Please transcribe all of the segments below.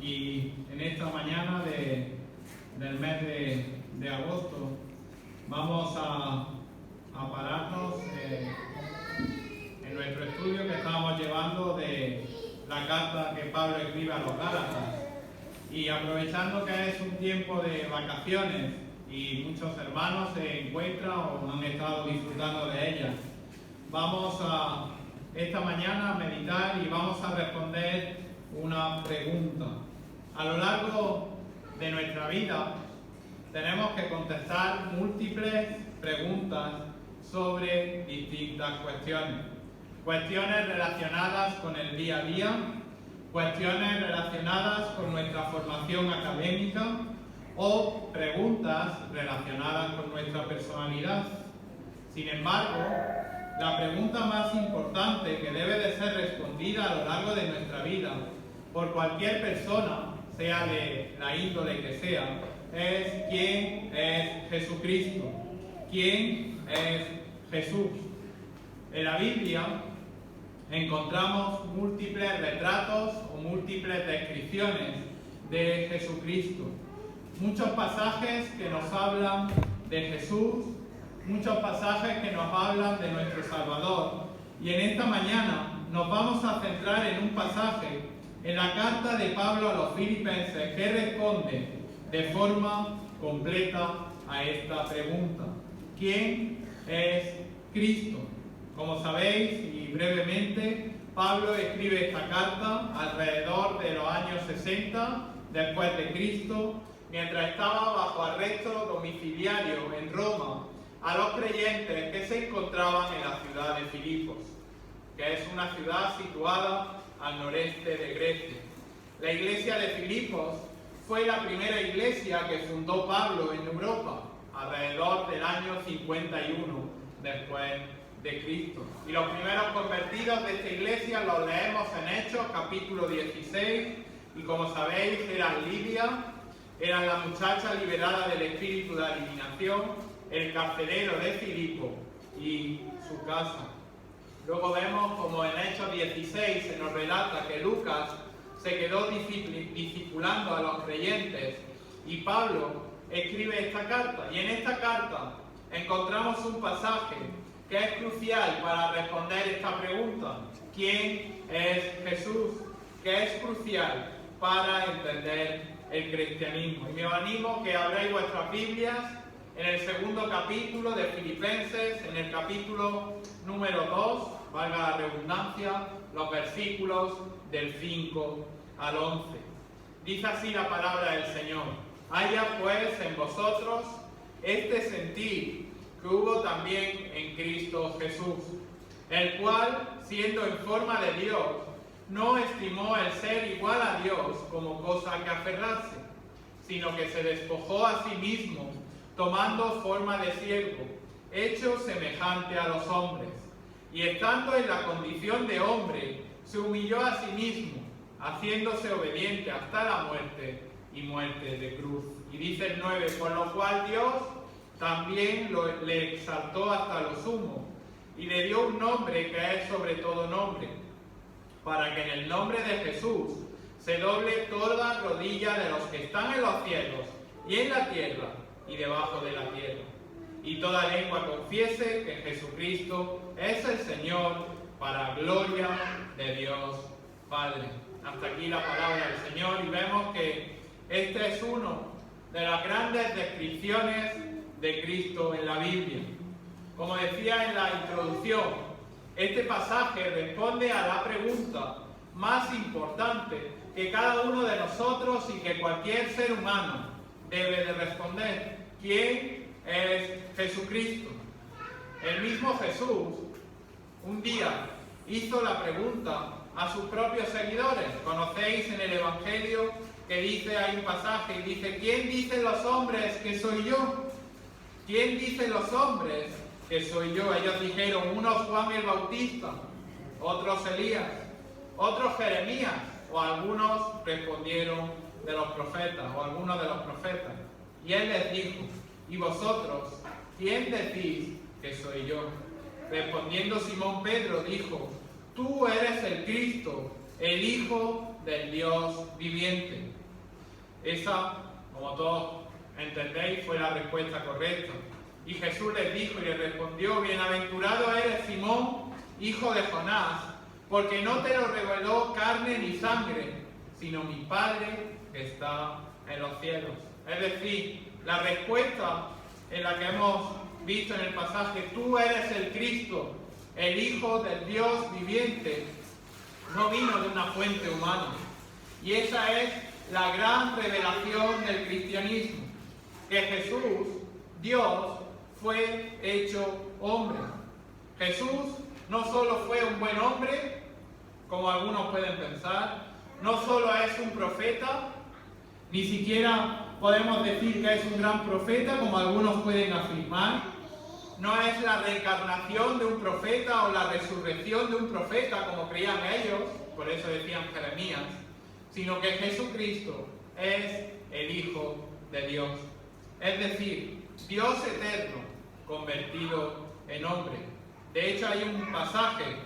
y en esta mañana del mes de agosto vamos a pararnos en nuestro estudio que estábamos llevando de la carta que Pablo escribe a los Gálatas, y aprovechando que es un tiempo de vacaciones y muchos hermanos se encuentran o han estado disfrutando de ellas, vamos a esta mañana a meditar y vamos a responder una pregunta. A lo largo de nuestra vida tenemos que contestar múltiples preguntas sobre distintas cuestiones relacionadas con el día a día, cuestiones relacionadas con nuestra formación académica o preguntas relacionadas con nuestra personalidad. Sin embargo, la pregunta más importante que debe de ser respondida a lo largo de nuestra vida por cualquier persona, sea de la índole que sea, es ¿quién es Jesucristo? ¿Quién es Jesús? En la Biblia encontramos múltiples retratos o múltiples descripciones de Jesucristo. Muchos pasajes que nos hablan de Jesús, muchos pasajes que nos hablan de nuestro Salvador. Y en esta mañana nos vamos a centrar en un pasaje en la carta de Pablo a los Filipenses que responde de forma completa a esta pregunta. ¿Quién es Cristo? Como sabéis, y brevemente, Pablo escribe esta carta alrededor de los años 60 después de Cristo, mientras estaba bajo arresto domiciliario en Roma, a los creyentes que se encontraban en la ciudad de Filipos, que es una ciudad situada al noreste de Grecia. La iglesia de Filipos fue la primera iglesia que fundó Pablo en Europa, alrededor del año 51 después de Cristo. Y los primeros convertidos de esta iglesia los leemos en Hechos, capítulo 16, y como sabéis, eran Lidia, era la muchacha liberada del espíritu de adivinación, el carcelero de Filipo y su casa. Luego vemos como en Hechos 16 se nos relata que Lucas se quedó discipulando a los creyentes y Pablo escribe esta carta. Y en esta carta encontramos un pasaje que es crucial para responder esta pregunta: ¿quién es Jesús? Que es crucial para entender el cristianismo. Y me animo que abráis vuestras Biblias en el segundo capítulo de Filipenses, en el capítulo número 2, valga la redundancia, los versículos del 5 al 11. Dice así la palabra del Señor: haya pues en vosotros este sentir que hubo también en Cristo Jesús, el cual, siendo en forma de Dios, no estimó el ser igual a Dios como cosa que aferrarse, sino que se despojó a sí mismo, tomando forma de siervo, hecho semejante a los hombres, y estando en la condición de hombre, se humilló a sí mismo, haciéndose obediente hasta la muerte y muerte de cruz. Y dice el 9, por lo cual Dios también le exaltó hasta lo sumo, y le dio un nombre que es sobre todo nombre, para que en el nombre de Jesús se doble toda rodilla de los que están en los cielos y en la tierra y debajo de la tierra, y toda lengua confiese que Jesucristo es el Señor, para gloria de Dios Padre. Hasta aquí la palabra del Señor, y vemos que este es uno de las grandes descripciones de Cristo en la Biblia. Como decía en la introducción, este pasaje responde a la pregunta más importante que cada uno de nosotros y que cualquier ser humano debe de responder: ¿quién es Jesucristo? El mismo Jesús un día hizo la pregunta a sus propios seguidores. Conocéis en el Evangelio que dice, hay un pasaje y dice: ¿quién dicen los hombres que soy yo? ¿Quién dicen los hombres que soy yo? Ellos dijeron, unos Juan el Bautista, otros Elías, otros Jeremías, o algunos respondieron de los profetas, o algunos de los profetas. Y él les dijo, ¿y vosotros quién decís que soy yo? Respondiendo Simón Pedro dijo, tú eres el Cristo, el Hijo del Dios viviente. Esa, como todos entendéis, fue la respuesta correcta. Y Jesús les dijo y les respondió: bienaventurado eres, Simón, hijo de Jonás, porque no te lo reveló carne ni sangre, sino mi Padre que está en los cielos. Es decir, la respuesta en la que hemos visto en el pasaje: tú eres el Cristo, el Hijo del Dios viviente, no vino de una fuente humana. Y esa es la gran revelación del cristianismo, que Jesús, Dios, fue hecho hombre. Jesús no solo fue un buen hombre, como algunos pueden pensar, no solo es un profeta, ni siquiera podemos decir que es un gran profeta, como algunos pueden afirmar. No es la reencarnación de un profeta o la resurrección de un profeta, como creían ellos, por eso decían Jeremías, sino que Jesucristo es el Hijo de Dios. Es decir, Dios eterno convertido en hombre. De hecho, hay un pasaje,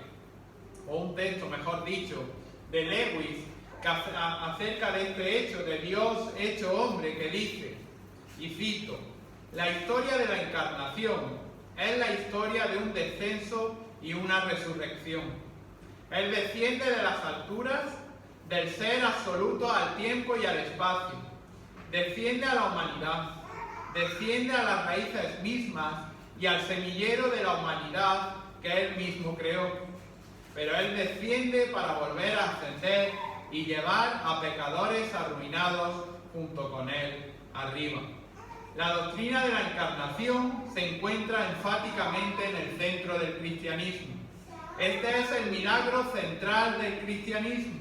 o un texto, mejor dicho, de Lewis, acerca de este hecho, de Dios hecho hombre, que dice, y cito: la historia de la encarnación es la historia de un descenso y una resurrección. Él desciende de las alturas, del ser absoluto al tiempo y al espacio. Desciende a la humanidad, desciende a las raíces mismas y al semillero de la humanidad que Él mismo creó. Pero Él desciende para volver a ascender y llevar a pecadores arruinados junto con Él arriba. La doctrina de la encarnación se encuentra enfáticamente en el centro del cristianismo. Este es el milagro central del cristianismo.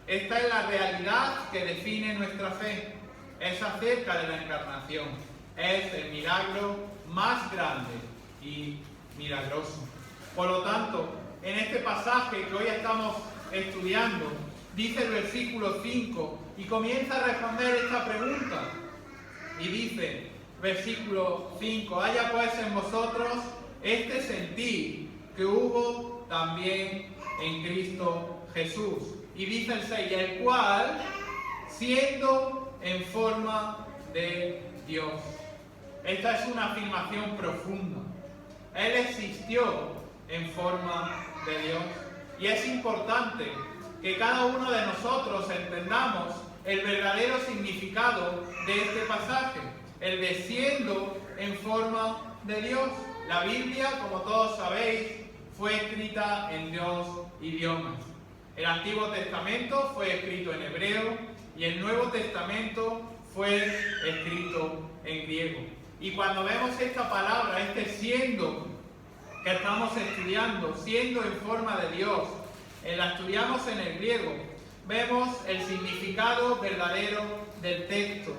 Esta es la realidad que define nuestra fe. Es acerca de la encarnación. Es el milagro más grande y milagroso. Por lo tanto, en este pasaje que hoy estamos estudiando, dice el versículo 5 y comienza a responder esta pregunta. Y dice, versículo 5: haya pues en vosotros este sentir que hubo también en Cristo Jesús. Y dice el 6: el cual, siendo en forma de Dios. Esta es una afirmación profunda. Él existió en forma de Dios. Y es importante que cada uno de nosotros entendamos el verdadero significado de este pasaje, el de siendo en forma de Dios. La Biblia, como todos sabéis, fue escrita en 2 idiomas. El Antiguo Testamento fue escrito en hebreo y el Nuevo Testamento fue escrito en griego. Y cuando vemos esta palabra, este siendo que estamos estudiando, siendo en forma de Dios, la estudiamos en el griego, vemos el significado verdadero del texto.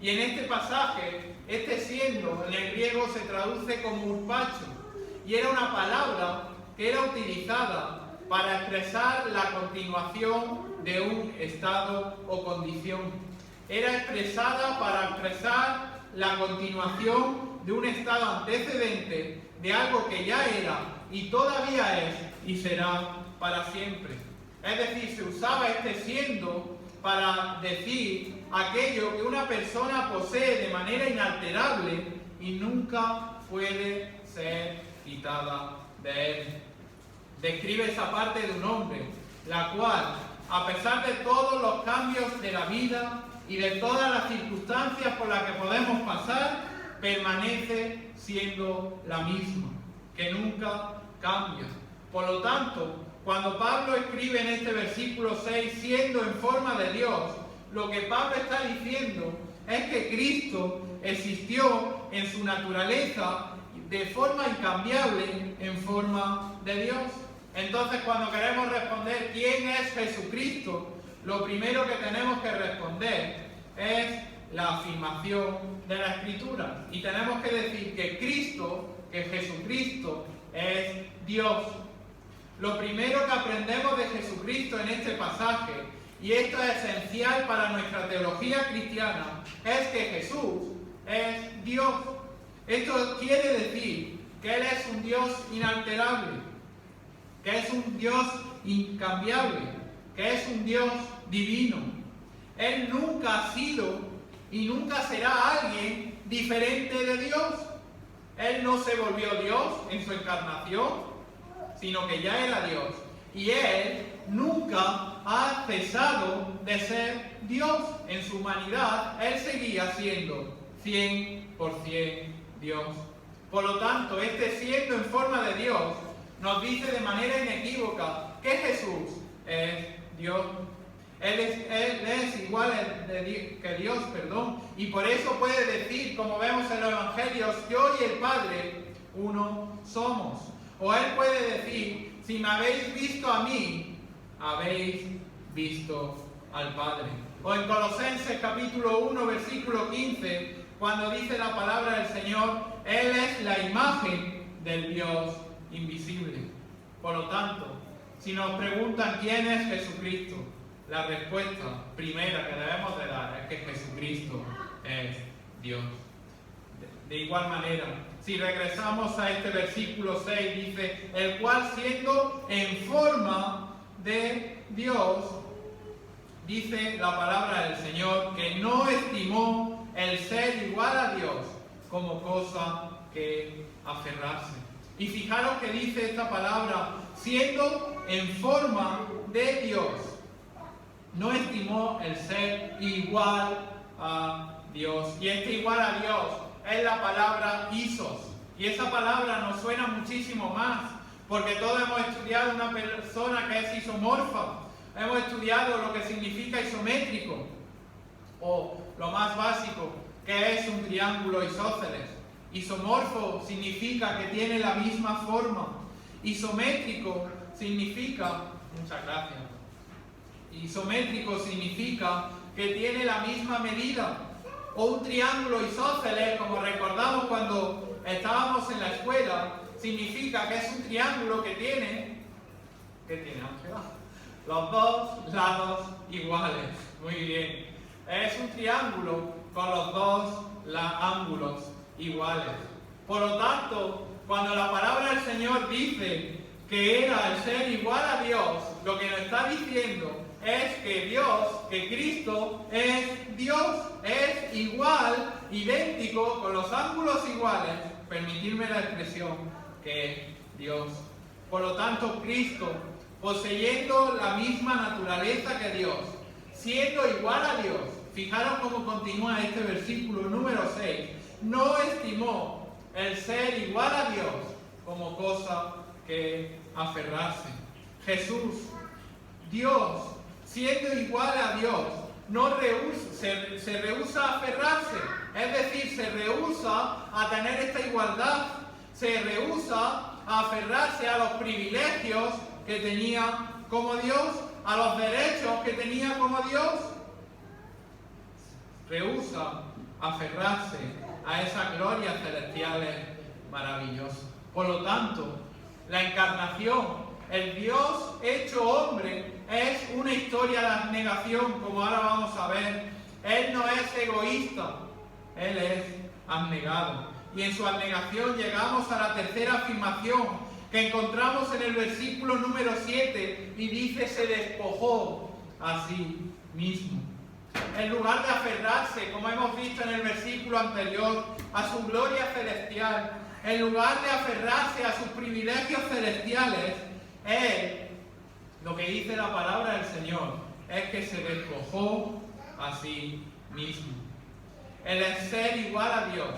Y en este pasaje, este siendo en el griego se traduce como urpacho, y era una palabra que era utilizada para expresar la continuación de un estado o condición. Era expresada para expresar la continuación de un estado antecedente de algo que ya era y todavía es y será para siempre. Es decir, se usaba este siendo para decir aquello que una persona posee de manera inalterable y nunca puede ser quitada de él. Describe esa parte de un hombre, la cual, a pesar de todos los cambios de la vida y de todas las circunstancias por las que podemos pasar, permanece siendo la misma, que nunca cambia. Por lo tanto, cuando Pablo escribe en este versículo 6, siendo en forma de Dios, lo que Pablo está diciendo es que Cristo existió en su naturaleza de forma incambiable en forma de Dios. Entonces, cuando queremos responder quién es Jesucristo, lo primero que tenemos que responder es la afirmación de la Escritura. Y tenemos que decir que Cristo, que Jesucristo es Dios. Lo primero que aprendemos de Jesucristo en este pasaje, y esto es esencial para nuestra teología cristiana, es que Jesús es Dios. Esto quiere decir que Él es un Dios inalterable, que es un Dios incambiable, que es un Dios divino. Él nunca ha sido y nunca será alguien diferente de Dios. Él no se volvió Dios en su encarnación, sino que ya era Dios. Y Él nunca ha cesado de ser Dios. En su humanidad, Él seguía siendo 100% Dios. Por lo tanto, siendo en forma de Dios, nos dice de manera inequívoca que Jesús es Dios. Él es igual que Dios, y por eso puede decir, como vemos en los Evangelios, yo y el Padre uno somos. O Él puede decir, si me habéis visto a mí, habéis visto al Padre. O en Colosenses capítulo 1, versículo 15, cuando dice la palabra del Señor, Él es la imagen del Dios invisible. Por lo tanto, si nos preguntan quién es Jesucristo, la respuesta primera que debemos de dar es que Jesucristo es Dios. De igual manera, si regresamos a este versículo 6, dice, el cual siendo en forma de Dios, dice la palabra del Señor, que no estimó el ser igual a Dios como cosa que aferrarse. Y fijaros que dice esta palabra, siendo en forma de Dios, no estimó el ser igual a Dios. Y igual a Dios es la palabra isos. Y esa palabra nos suena muchísimo más, porque todos hemos estudiado una persona que es isomorfa. Hemos estudiado lo que significa isométrico, o lo más básico, que es un triángulo isósceles. Isomorfo significa que tiene la misma forma. Isométrico significa, muchas gracias, isométrico significa que tiene la misma medida. O un triángulo isósceles, como recordamos cuando estábamos en la escuela, significa que es un triángulo que tiene, Ángela? Los dos lados iguales. Muy bien. Es un triángulo con los dos ángulos iguales. Por lo tanto, cuando la palabra del Señor dice que era el ser igual a Dios, lo que nos está diciendo es que Dios, que Cristo es Dios, es igual, idéntico, con los ángulos iguales, permitirme la expresión, que es Dios. Por lo tanto, Cristo, poseyendo la misma naturaleza que Dios, siendo igual a Dios, fijaros cómo continúa este versículo número 6, no estimó el ser igual a Dios como cosa que aferrarse. Jesús, Dios, siendo igual a Dios, se rehúsa a aferrarse, es decir, se rehúsa a tener esta igualdad, se rehúsa a aferrarse a los privilegios que tenía como Dios, a los derechos que tenía como Dios. Rehúsa aferrarse a esas glorias celestiales maravillosas. Por lo tanto, la encarnación, el Dios hecho hombre, es una historia de abnegación, como ahora vamos a ver. Él no es egoísta, Él es abnegado. Y en su abnegación llegamos a la tercera afirmación que encontramos en el versículo número 7 y dice, se despojó a sí mismo. En lugar de aferrarse, como hemos visto en el versículo anterior, a su gloria celestial, en lugar de aferrarse a sus privilegios celestiales, Él, lo que dice la palabra del Señor, es que se despojó a sí mismo. El ser igual a Dios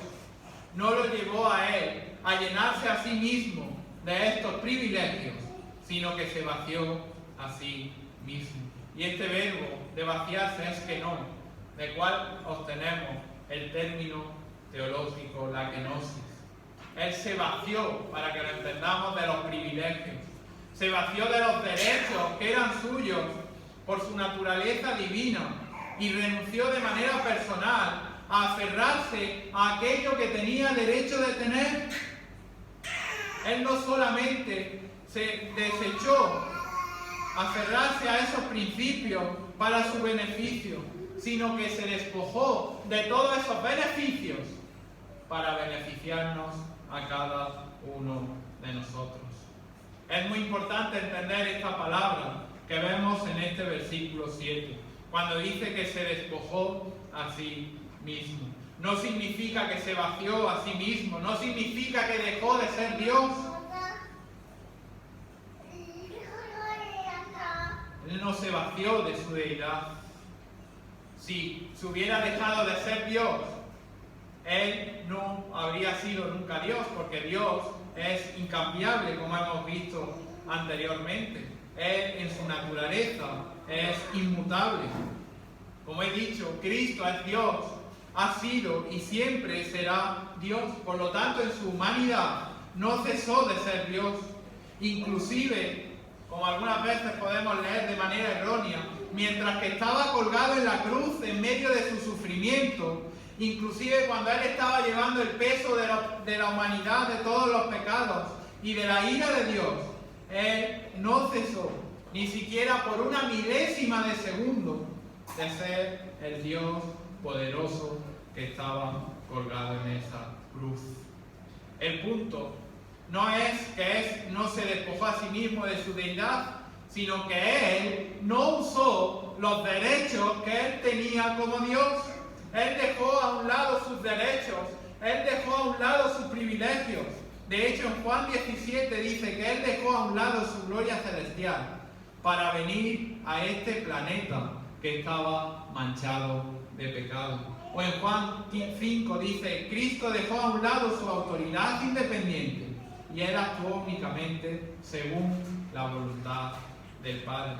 no lo llevó a Él a llenarse a sí mismo de estos privilegios, sino que se vació a sí mismo. Y este verbo de vaciarse es keno, del cual obtenemos el término teológico, la kenosis. Él se vació, para que lo entendamos, de los privilegios. Se vació de los derechos que eran suyos por su naturaleza divina y renunció de manera personal a aferrarse a aquello que tenía derecho de tener. Él no solamente se desechó aferrarse a esos principios para su beneficio, sino que se despojó de todos esos beneficios para beneficiarnos a cada uno de nosotros. Es muy importante entender esta palabra que vemos en este versículo 7. cuando dice que se despojó a sí mismo. No significa que se vació a sí mismo, no significa que dejó de ser Dios. Él no se vació de su deidad. Si se hubiera dejado de ser Dios, Él no habría sido nunca Dios, porque Dios es incambiable, como hemos visto anteriormente. Él en su naturaleza es inmutable. Como he dicho, Cristo es Dios, ha sido y siempre será Dios. Por lo tanto, en su humanidad no cesó de ser Dios. Inclusive, como algunas veces podemos leer de manera errónea, mientras que estaba colgado en la cruz en medio de su sufrimiento, inclusive cuando Él estaba llevando el peso de la humanidad, de todos los pecados y de la ira de Dios, Él no cesó, ni siquiera por una milésima de segundo, de ser el Dios poderoso que estaba colgado en esa cruz. El punto no es que Él no se despojó a sí mismo de su deidad, sino que Él no usó los derechos que Él tenía como Dios. Él dejó a un lado sus derechos, Él dejó a un lado sus privilegios. De hecho, en Juan 17 dice que Él dejó a un lado su gloria celestial para venir a este planeta que estaba manchado de pecado. O en Juan 5 dice, Cristo dejó a un lado su autoridad independiente y Él actuó únicamente según la voluntad del Padre.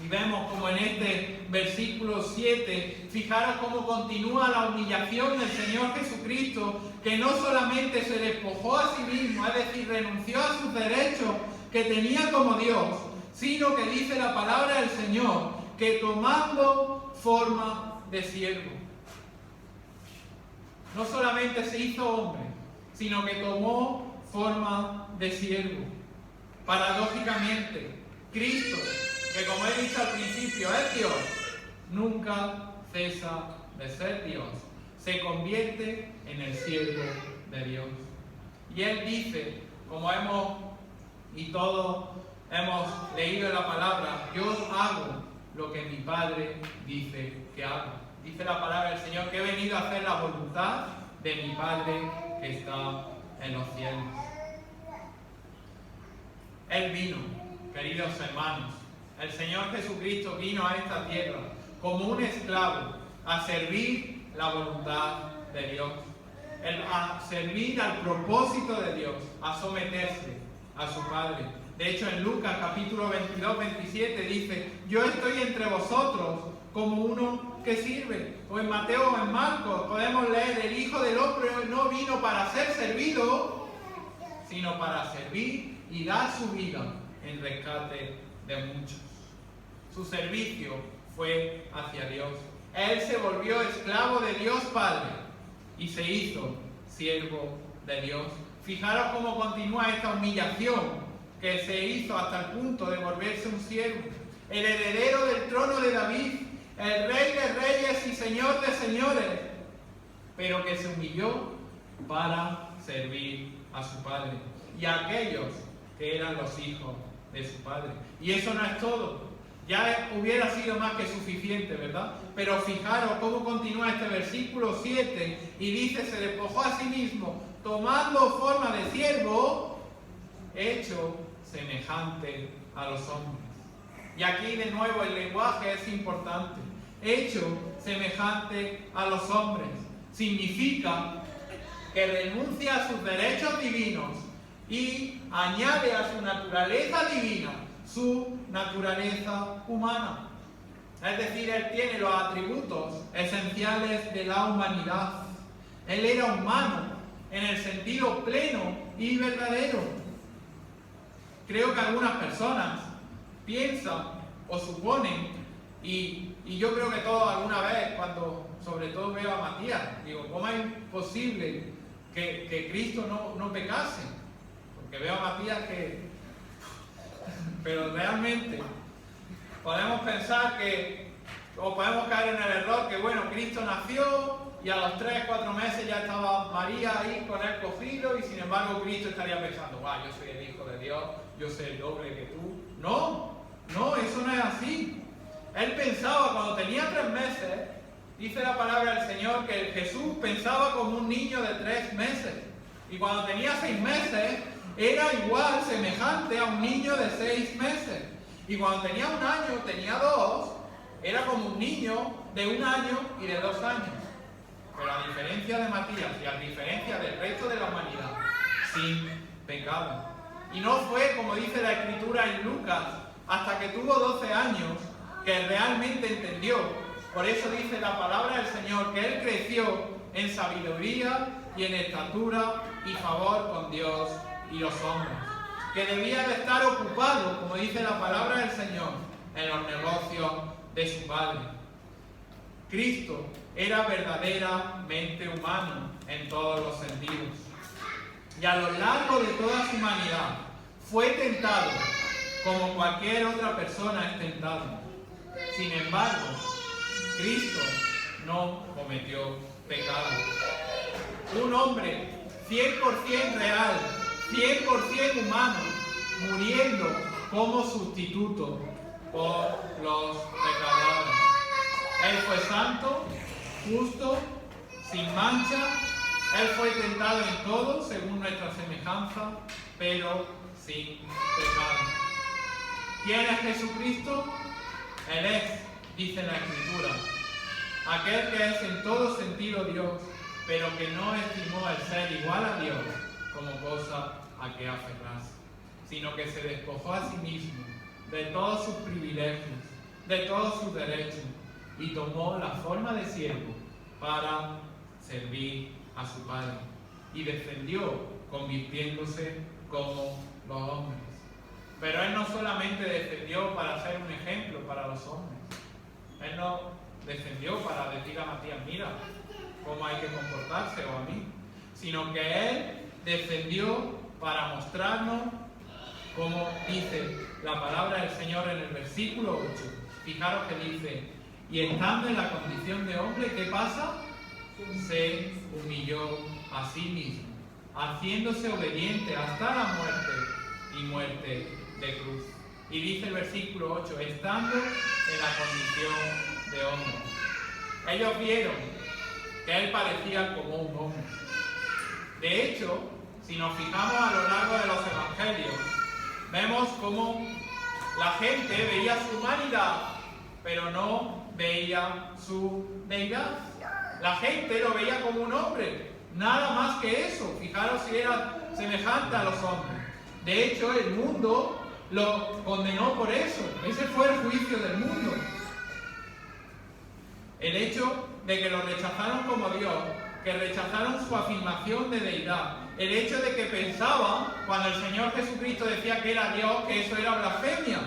Y vemos como en este versículo 7, fijaros cómo continúa la humillación del Señor Jesucristo, que no solamente se despojó a sí mismo, es decir, renunció a sus derechos que tenía como Dios, sino que dice la palabra del Señor, que tomando forma de siervo. No solamente se hizo hombre, sino que tomó forma de siervo. Paradójicamente, Cristo, que como he dicho al principio es Dios, nunca cesa de ser Dios. Se convierte en el siervo de Dios. Y Él dice, como todos hemos leído en la palabra, yo hago lo que mi Padre dice que hago. Dice la palabra del Señor que he venido a hacer la voluntad de mi Padre que está en los cielos. Él vino, queridos hermanos, el Señor Jesucristo vino a esta tierra como un esclavo a servir la voluntad de Dios, a servir al propósito de Dios, a someterse a su Padre. De hecho, en Lucas capítulo 22, 27 dice, yo estoy entre vosotros como uno que sirve. O en Mateo o en Marcos podemos leer, el Hijo del Hombre no vino para ser servido, sino para servir y dar su vida en rescate de muchos. Su servicio fue hacia Dios. Él se volvió esclavo de Dios Padre y se hizo siervo de Dios. Fijaros cómo continúa esta humillación que se hizo hasta el punto de volverse un siervo. El heredero del trono de David, el rey de reyes y señor de señores, pero que se humilló para servir a su Padre y a aquellos que eran los hijos de su Padre. Y eso no es todo. Ya hubiera sido más que suficiente, ¿verdad? Pero fijaros cómo continúa este versículo 7 y dice, se despojó a sí mismo, tomando forma de siervo, hecho semejante a los hombres. Y aquí de nuevo el lenguaje es importante. Hecho semejante a los hombres. Significa que renuncia a sus derechos divinos y añade a su naturaleza divina su naturaleza humana. Es decir, Él tiene los atributos esenciales de la humanidad. Él era humano en el sentido pleno y verdadero. Creo que algunas personas piensan o suponen, y yo creo que todos alguna vez, cuando sobre todo veo a Matías, digo, ¿cómo es posible que Cristo no pecase? Porque veo a Matías que... Pero realmente podemos pensar o podemos caer en el error que, bueno, Cristo nació y a los 3-4 meses ya estaba María ahí con él cogido y sin embargo Cristo estaría pensando, yo soy el Hijo de Dios, yo soy el doble que tú. No, eso no es así. Él pensaba, cuando tenía 3 meses, dice la palabra del Señor que Jesús pensaba como un niño de 3 meses. Y cuando tenía 6 meses, era igual, semejante a un niño de 6 meses. Y cuando tenía 1 año, tenía 2, era como un niño de 1 año y de 2 años. Pero a diferencia de Matías y a diferencia del resto de la humanidad, sin pecado. Y no fue, como dice la Escritura en Lucas, hasta que tuvo 12 años que realmente entendió. Por eso dice la palabra del Señor que él creció en sabiduría y en estatura y favor con Dios y los hombres. Que debía de estar ocupado, como dice la palabra del Señor, en los negocios de su Padre. Cristo era verdaderamente humano en todos los sentidos. Y a lo largo de toda su humanidad fue tentado como cualquier otra persona es tentado. Sin embargo, Cristo no cometió pecado. Un hombre 100% real, 100% humano, muriendo como sustituto por los pecadores. Él fue santo, justo, sin mancha. Él fue tentado en todo según nuestra semejanza, pero sin pecado. ¿Quién es Jesucristo? Él es, dice la Escritura, aquel que es en todo sentido Dios, pero que no estimó el ser igual a Dios como cosa a que aferrarse, sino que se despojó a sí mismo de todos sus privilegios, de todos sus derechos, y tomó la forma de siervo para servir a su Padre, y descendió convirtiéndose como los hombres. Pero Él no solamente descendió para ser un ejemplo para los hombres. Él no descendió para decir a Matías, mira cómo hay que comportarse, o a mí, sino que Él descendió para mostrarnos, como dice la palabra del Señor en el versículo 8. Fijaros que dice, y estando en la condición de hombre, ¿qué pasa? Se humilló a sí mismo, haciéndose obediente hasta la muerte y muerte de cruz. Y dice el versículo 8, estando en la condición de hombre. Ellos vieron que él parecía como un hombre. De hecho, si nos fijamos a lo largo de los evangelios, vemos cómo la gente veía su humanidad, pero no veía su deidad. La gente lo veía como un hombre, nada más que eso. Fijaros si era semejante a los hombres. De hecho, el mundo lo condenó por eso. Ese fue el juicio del mundo. El hecho de que lo rechazaron como Dios, que rechazaron su afirmación de deidad. El hecho de que pensaban, cuando el Señor Jesucristo decía que era Dios, que eso era blasfemia.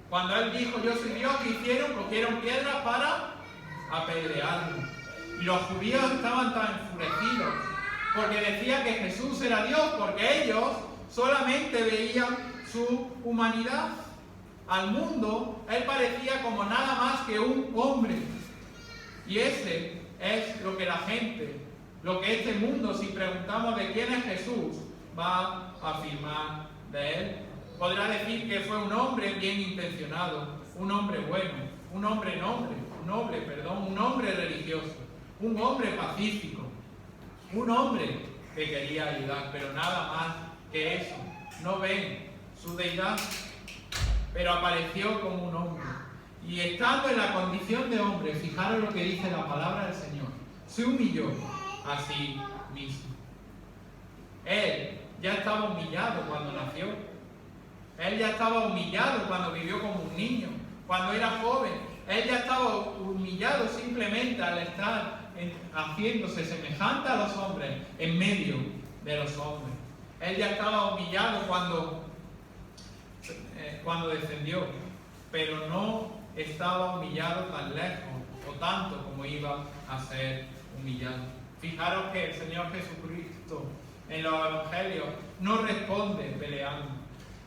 Cuando Él dijo, yo soy Dios, ¿qué hicieron? Cogieron piedras para apedrearlo. Y los judíos estaban tan enfurecidos, porque decía que Jesús era Dios, porque ellos solamente veían su humanidad. Al mundo, Él parecía como nada más que un hombre. Y ese es lo que la gente, lo que este mundo, si preguntamos de quién es Jesús, va a afirmar de Él. Podrá decir que fue un hombre bien intencionado, un hombre bueno, un hombre noble, religioso, un hombre pacífico, un hombre que quería ayudar, pero nada más que eso. No ven su deidad, pero apareció como un hombre. Y estando en la condición de hombre, fijaros lo que dice la palabra del Señor, se humilló a sí mismo. Él ya estaba humillado cuando nació. Él ya estaba humillado cuando vivió como un niño, cuando era joven. Él ya estaba humillado simplemente al estar haciéndose semejante a los hombres en medio de los hombres. Él ya estaba humillado cuando descendió, pero no estaba humillado tan lejos o tanto como iba a ser humillado. Fijaros que el Señor Jesucristo en los evangelios no responde peleando.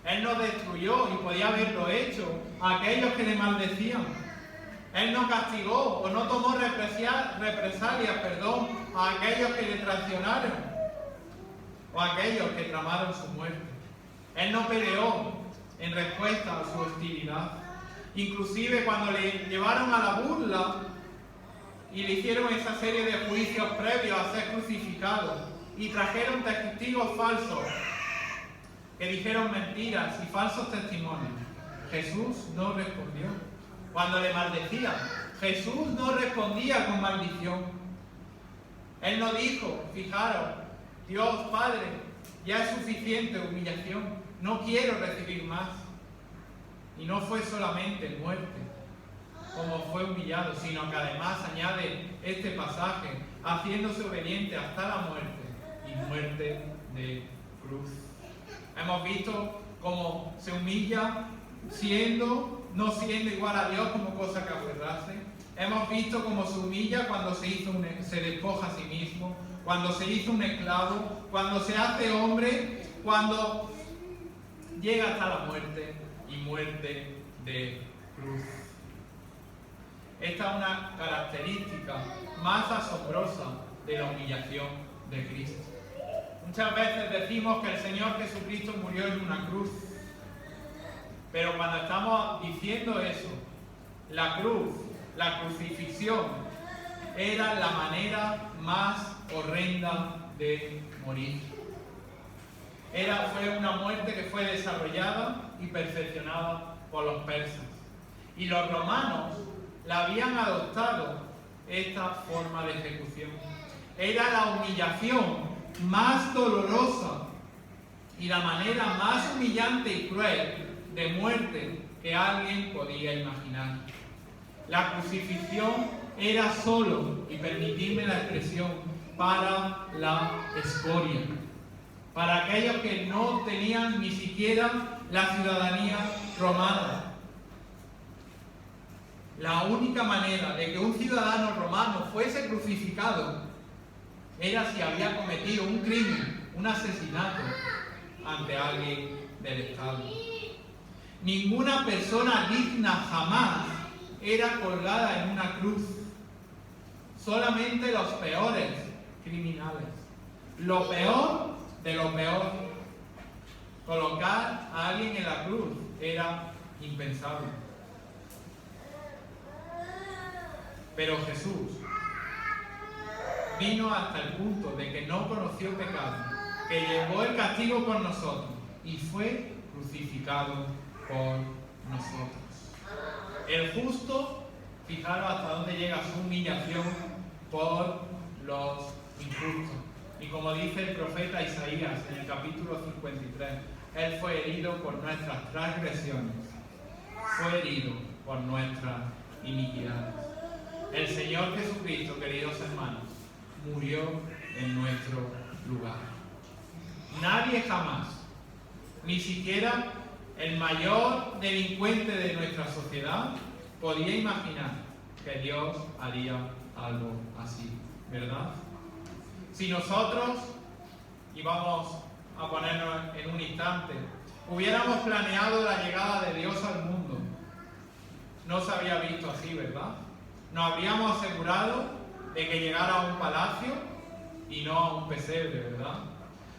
Él no destruyó, y podía haberlo hecho, a aquellos que le maldecían. Él no castigó o no tomó represalias, a aquellos que le traicionaron o a aquellos que tramaron su muerte. Él no peleó en respuesta a su hostilidad. Inclusive cuando le llevaron a la burla y le hicieron esa serie de juicios previos a ser crucificado y trajeron testigos falsos que dijeron mentiras y falsos testimonios, Jesús no respondió. Cuando le maldecían, Jesús no respondía con maldición. Él no dijo, fijaros, Dios Padre, ya es suficiente humillación, no quiero recibir más. Y no fue solamente muerte, como fue humillado, sino que además añade este pasaje, haciéndose obediente hasta la muerte, y muerte de cruz. Hemos visto cómo se humilla no siendo igual a Dios como cosa que aferrarse. Hemos visto cómo se humilla cuando se despoja a sí mismo, cuando se hizo un esclavo, cuando se hace hombre, cuando llega hasta la muerte y muerte de cruz. Esta es una característica más asombrosa de la humillación de Cristo. Muchas veces decimos que el Señor Jesucristo murió en una cruz, pero cuando estamos diciendo eso, la cruz, la crucifixión, era la manera más horrenda de morir. Fue una muerte que fue desarrollada y perfeccionada por los persas. Y los romanos la habían adoptado esta forma de ejecución. Era la humillación más dolorosa y la manera más humillante y cruel de muerte que alguien podía imaginar. La crucifixión era solo, y permitidme la expresión, para la escoria, para aquellos que no tenían ni siquiera la ciudadanía romana. La única manera de que un ciudadano romano fuese crucificado era si había cometido un crimen, un asesinato ante alguien del Estado. Ninguna persona digna jamás era colgada en una cruz. Solamente los peores criminales. Lo peor de lo peor. Colocar a alguien en la cruz era impensable. Pero Jesús vino hasta el punto de que no conoció pecado, que llevó el castigo por nosotros y fue crucificado por nosotros. El justo, fijaros hasta dónde llega su humillación por los injustos. Y como dice el profeta Isaías en el capítulo 53, Él fue herido por nuestras transgresiones, fue herido por nuestras iniquidades. El Señor Jesucristo, queridos hermanos, murió en nuestro lugar. Nadie jamás, ni siquiera el mayor delincuente de nuestra sociedad, podía imaginar que Dios haría algo así, ¿verdad? Si nosotros, y vamos a ponernos en un instante, hubiéramos planeado la llegada de Dios al mundo, no se habría visto así, ¿verdad? Nos habríamos asegurado de que llegara a un palacio y no a un pesebre, ¿verdad?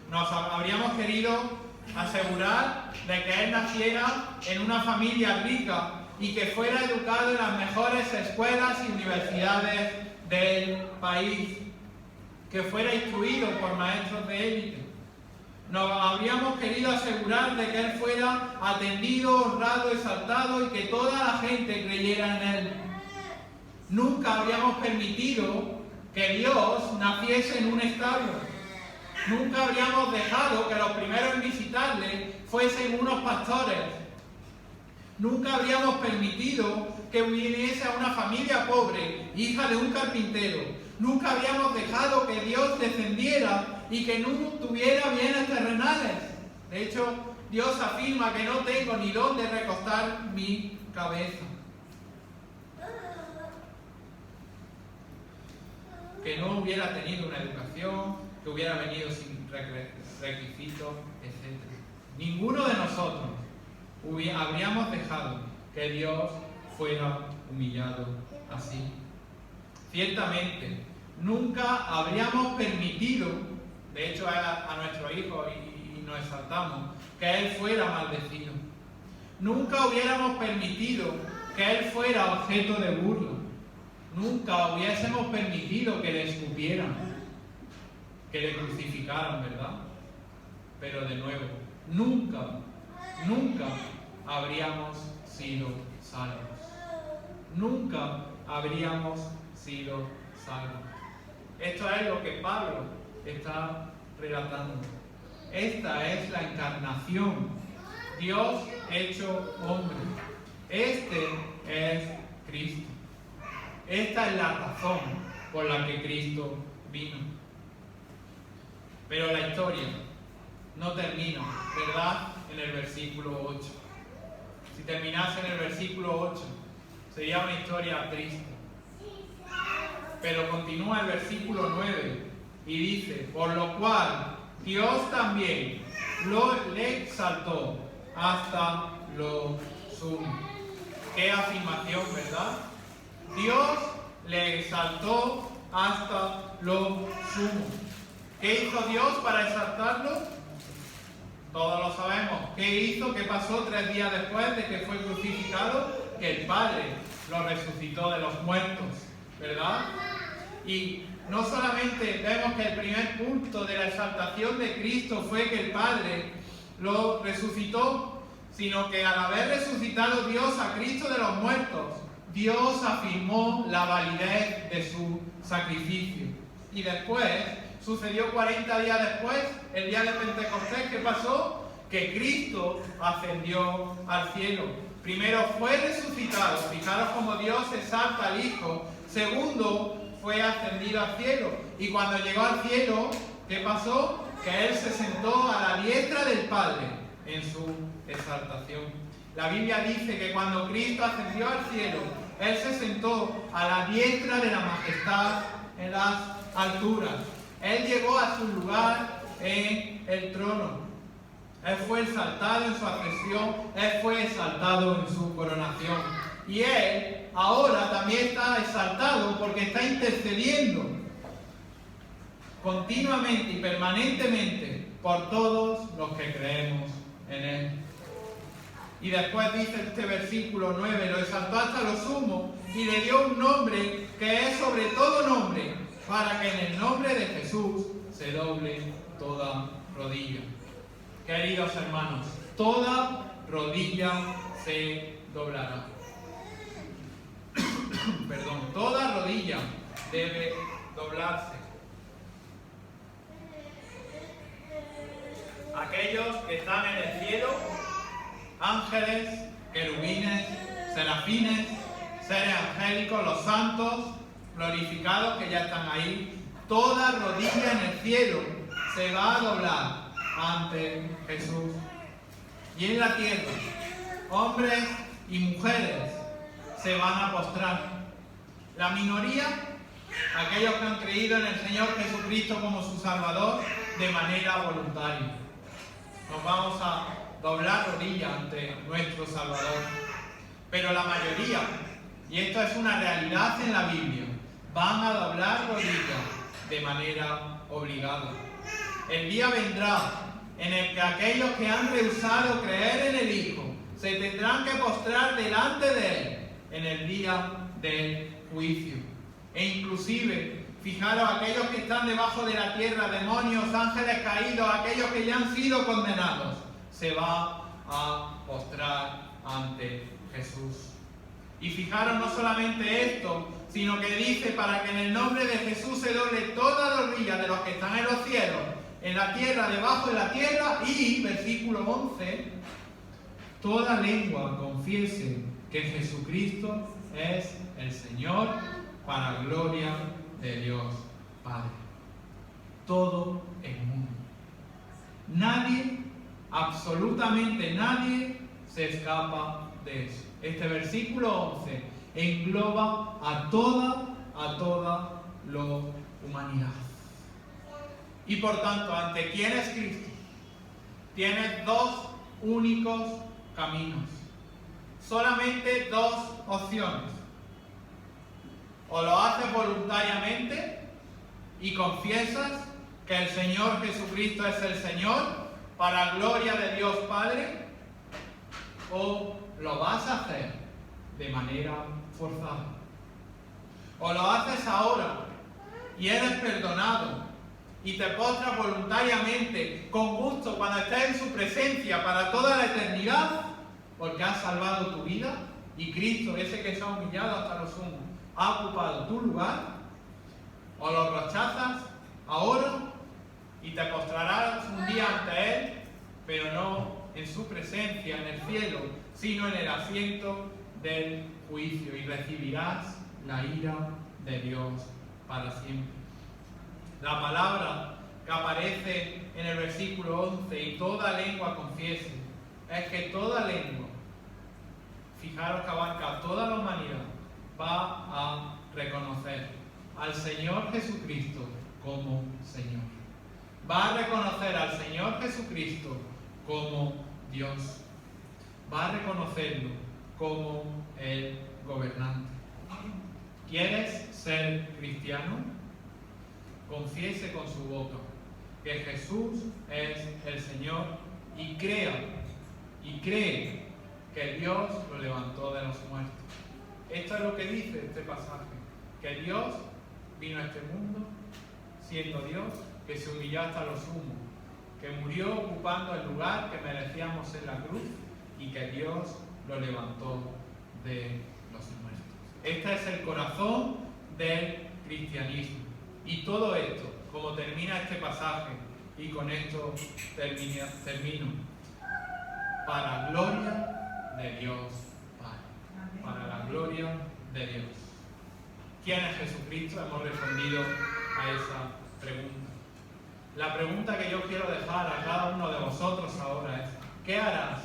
Nos habríamos querido asegurar de que Él naciera en una familia rica y que fuera educado en las mejores escuelas y universidades del país, que fuera instruido por maestros de élite. Nos habríamos querido asegurar de que Él fuera atendido, honrado, exaltado y que toda la gente creyera en Él. Nunca habríamos permitido que Dios naciese en un establo. Nunca habríamos dejado que los primeros en visitarle fuesen unos pastores. Nunca habríamos permitido que viniese a una familia pobre, hija de un carpintero. Nunca habríamos dejado que Dios descendiera y que no tuviera bienes terrenales. De hecho, Dios afirma que no tengo ni dónde recostar mi cabeza. Que no hubiera tenido una educación, que hubiera venido sin requisitos, etc. Ninguno de nosotros habríamos dejado que Dios fuera humillado así. Ciertamente, nunca habríamos permitido, de hecho a nuestro hijo y nos exaltamos, que Él fuera maldecido. Nunca hubiéramos permitido que Él fuera objeto de burla. Nunca hubiésemos permitido que le escupieran, que le crucificaran, ¿verdad? Pero de nuevo, nunca habríamos sido salvos. Nunca habríamos sido salvos. Esto es lo que Pablo está relatando. Esta es la encarnación. Dios hecho hombre. Este es Cristo. Esta es la razón por la que Cristo vino. Pero la historia no termina, ¿verdad? En el versículo 8. Si terminase en el versículo 8, sería una historia triste. Pero continúa el versículo 9 y dice: por lo cual Dios también le exaltó hasta lo sumo. Qué afirmación, ¿verdad? Dios le exaltó hasta lo sumo. ¿Qué hizo Dios para exaltarlo? Todos lo sabemos. ¿Qué hizo? ¿Qué pasó 3 días después de que fue crucificado? Que el Padre lo resucitó de los muertos, ¿verdad? Y no solamente vemos que el primer punto de la exaltación de Cristo fue que el Padre lo resucitó, sino que al haber resucitado Dios a Cristo de los muertos, Dios afirmó la validez de su sacrificio. Y después, sucedió 40 días después, el día de Pentecostés, ¿qué pasó? Que Cristo ascendió al cielo. Primero fue resucitado, fijaros cómo Dios exalta al Hijo. Segundo, fue ascendido al cielo. Y cuando llegó al cielo, ¿qué pasó? Que Él se sentó a la diestra del Padre en su exaltación. La Biblia dice que cuando Cristo ascendió al cielo, Él se sentó a la diestra de la majestad en las alturas. Él llegó a su lugar en el trono. Él fue exaltado en su ascensión, Él fue exaltado en su coronación. Y Él ahora también está exaltado porque está intercediendo continuamente y permanentemente por todos los que creemos en Él. Y después dice este versículo 9, lo exaltó hasta lo sumo y le dio un nombre que es sobre todo nombre, para que en el nombre de Jesús se doble toda rodilla. Queridos hermanos, toda rodilla se doblará. Perdón, toda rodilla debe doblarse. Aquellos que están en el cielo, ángeles, querubines, serafines, seres angélicos, los santos glorificados que ya están ahí, toda rodilla en el cielo se va a doblar ante Jesús. Y en la tierra, hombres y mujeres se van a postrar. La minoría, aquellos que han creído en el Señor Jesucristo como su Salvador de manera voluntaria. Nos vamos a doblar rodillas ante nuestro Salvador. Pero la mayoría, y esto es una realidad en la Biblia, van a doblar rodillas de manera obligada. El día vendrá en el que aquellos que han rehusado creer en el Hijo se tendrán que postrar delante de Él en el día del juicio. E inclusive, fijaros, aquellos que están debajo de la tierra, demonios, ángeles caídos, aquellos que ya han sido condenados, se va a postrar ante Jesús. Y fijaros, no solamente esto, sino que dice: para que en el nombre de Jesús se doble toda rodilla de los que están en los cielos, en la tierra, debajo de la tierra, y, versículo 11, toda lengua confiese que Jesucristo es el Señor, para gloria de Dios Padre. Todo el mundo. Nadie, absolutamente nadie, se escapa de eso. Este versículo 11 engloba a toda la humanidad. Y por tanto, ¿ante quién es Cristo? Tienes 2 únicos caminos. Solamente 2 opciones. O lo haces voluntariamente y confiesas que el Señor Jesucristo es el Señor para gloria de Dios Padre, o lo vas a hacer de manera forzada. O lo haces ahora y eres perdonado y te postras voluntariamente, con gusto, cuando estés en su presencia para toda la eternidad, porque has salvado tu vida y Cristo, ese que se ha humillado hasta lo sumo, ha ocupado tu lugar. O lo rechazas ahora y te postrarás un día ante Él, pero no en su presencia, en el cielo, sino en el asiento del juicio, y recibirás la ira de Dios para siempre. La palabra que aparece en el versículo 11, y toda lengua confiese, es que toda lengua, fijaros que abarca toda la humanidad, va a reconocer al Señor Jesucristo como Señor. Va a reconocer al Señor Jesucristo como Dios. Va a reconocerlo como el gobernante. ¿Quieres ser cristiano? Confiese con su boca que Jesús es el Señor y cree que Dios lo levantó de los muertos. Esto es lo que dice este pasaje, que Dios vino a este mundo siendo Dios, que se humilló hasta lo sumo, que murió ocupando el lugar que merecíamos en la cruz y que Dios lo levantó de los muertos. Este es el corazón del cristianismo. Y todo esto, como termina este pasaje, y con esto termino, para gloria de Dios Padre. Para la gloria de Dios. ¿Quién es Jesucristo? Hemos respondido a esa pregunta. La pregunta que yo quiero dejar a cada uno de vosotros ahora es: ¿qué harás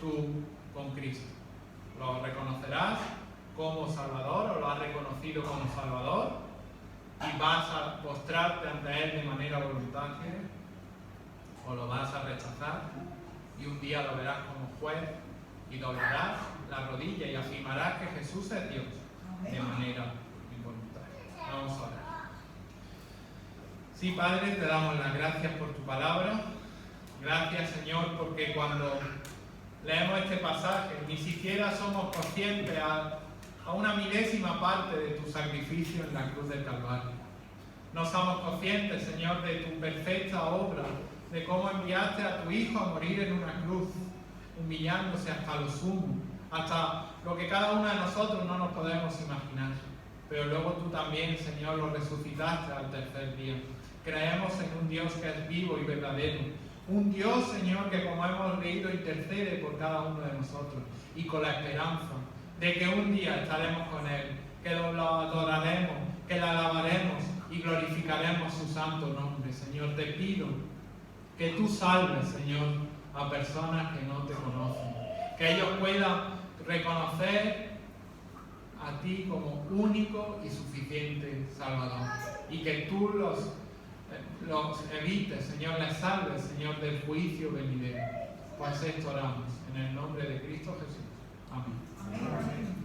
tú con Cristo? ¿Lo reconocerás como Salvador o lo has reconocido como Salvador y vas a postrarte ante Él de manera voluntaria? ¿O lo vas a rechazar y un día lo verás como juez y doblarás la rodilla y afirmarás que Jesús es Dios de manera involuntaria? Vamos a orar. Sí, Padre, te damos las gracias por tu palabra. Gracias, Señor, porque cuando leemos este pasaje ni siquiera somos conscientes a una milésima parte de tu sacrificio en la cruz del Calvario. No somos conscientes, Señor, de tu perfecta obra, de cómo enviaste a tu Hijo a morir en una cruz, humillándose hasta lo sumo, hasta lo que cada uno de nosotros no nos podemos imaginar. Pero luego tú también, Señor, lo resucitaste al tercer día. Creemos en un Dios que es vivo y verdadero. Un Dios, Señor, que como hemos leído intercede por cada uno de nosotros. Y con la esperanza de que un día estaremos con Él, que lo adoraremos, que le alabaremos y glorificaremos su santo nombre. Señor, te pido que tú salves, Señor, a personas que no te conocen. Que ellos puedan reconocer a ti como único y suficiente Salvador. Y que tú los evites, Señor, les salves, Señor, del juicio venidero. Pues esto oramos en el nombre de Cristo Jesús. Amén. Amén.